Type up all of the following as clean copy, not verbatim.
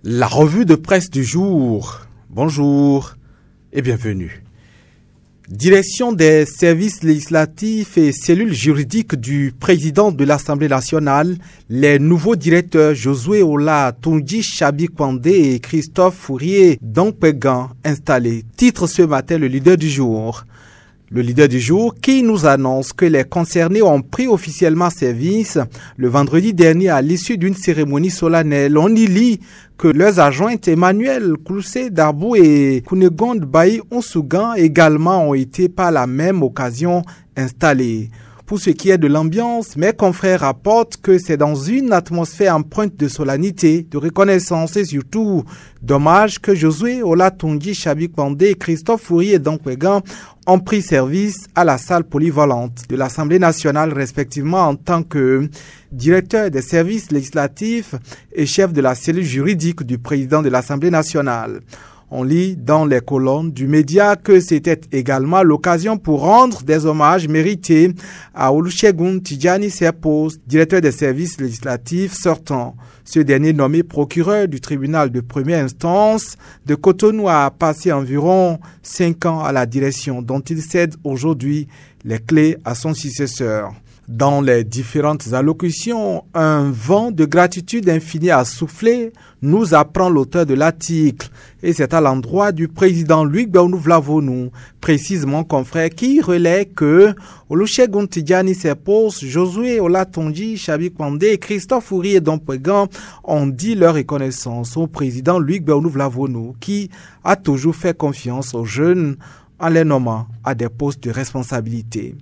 La revue de presse du jour. Bonjour et bienvenue. Direction des services législatifs et cellules juridiques du président de l'Assemblée nationale, les nouveaux directeurs Josué Ola Tondji Chabi-Kwande et Christophe Fourier Dongpegan installés. Titre ce matin le leader du jour. Le leader du jour qui nous annonce que les concernés ont pris officiellement service le vendredi dernier à l'issue d'une cérémonie solennelle. On y lit que leurs adjointes Emmanuel Koussé Darbou et Kunegonde Bayi Onsugan également ont été par la même occasion installés. Pour ce qui est de l'ambiance, mes confrères rapportent que c'est dans une atmosphère empreinte de solennité, de reconnaissance et surtout d'hommage que Josué Ola Tondji Chabi-Kwande et Christophe Fourier Dongpegan ont pris service à la salle polyvalente de l'Assemblée nationale respectivement en tant que directeur des services législatifs et chef de la cellule juridique du président de l'Assemblée nationale. On lit dans les colonnes du média que c'était également l'occasion pour rendre des hommages mérités à Olusegun Tijani Serpos, directeur des services législatifs sortant. Ce dernier nommé procureur du tribunal de première instance de Cotonou a passé environ 5 ans à la direction dont il cède aujourd'hui les clés à son successeur. Dans les différentes allocutions, un vent de gratitude infinie a soufflé, nous apprend l'auteur de l'article. Et c'est à l'endroit du président Louis Gbagbo-Vlavonou, précise mon confrère, qui relaie que Olusegun Tijani Serpos, Josué Ola Tondji Chabi-Kwande et Christophe Fourier Dongpegan ont dit leur reconnaissance au président Louis Gbagbo-Vlavonou, qui a toujours fait confiance aux jeunes en les nommant à des postes de responsabilité.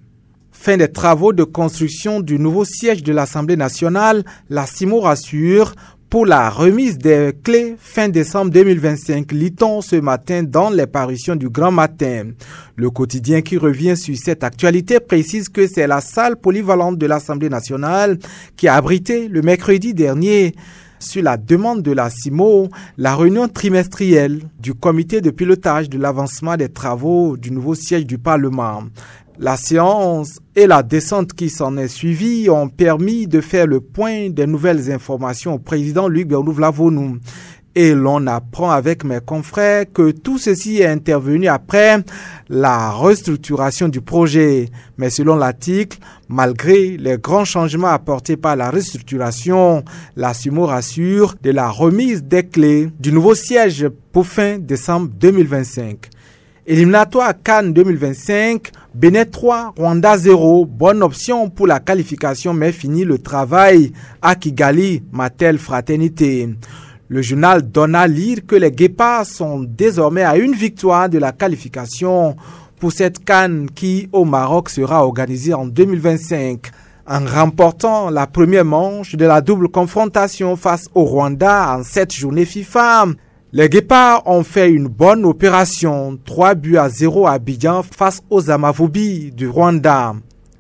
Fin des travaux de construction du nouveau siège de l'Assemblée nationale, la CIMO rassure pour la remise des clés fin décembre 2025, lit-on ce matin dans les parutions du Grand Matin. Le quotidien qui revient sur cette actualité précise que c'est la salle polyvalente de l'Assemblée nationale qui a abrité le mercredi dernier, sur la demande de la CIMO, la réunion trimestrielle du comité de pilotage de l'avancement des travaux du nouveau siège du Parlement. La séance et la descente qui s'en est suivie ont permis de faire le point des nouvelles informations au président Louis Gbagbo-Vlavonou. Et l'on apprend avec mes confrères que tout ceci est intervenu après la restructuration du projet. Mais selon l'article, malgré les grands changements apportés par la restructuration, la CIMO rassure de la remise des clés du nouveau siège pour fin décembre 2025. Éliminatoire CAN 2025, Bénin 3, Rwanda 0, bonne option pour la qualification mais fini le travail à Kigali, Matel Fraternité. Le journal donne à lire que les Guépards sont désormais à une victoire de la qualification pour cette CAN qui au Maroc sera organisée en 2025. En remportant la première manche de la double confrontation face au Rwanda en 7 journées FIFA, les Guépards ont fait une bonne opération, 3-0 à Abidjan face aux Amavubi du Rwanda.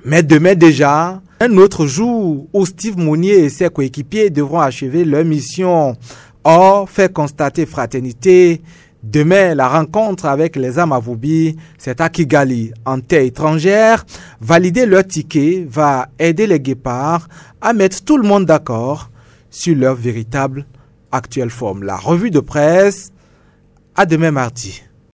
Mais demain déjà, un autre jour où Steve Mounier et ses coéquipiers devront achever leur mission. Or, fait constater Fraternité, demain la rencontre avec les Amavubi, c'est à Kigali, en terre étrangère. Valider leur ticket va aider les Guépards à mettre tout le monde d'accord sur leur véritable actuelle forme. La revue de presse, à demain mardi.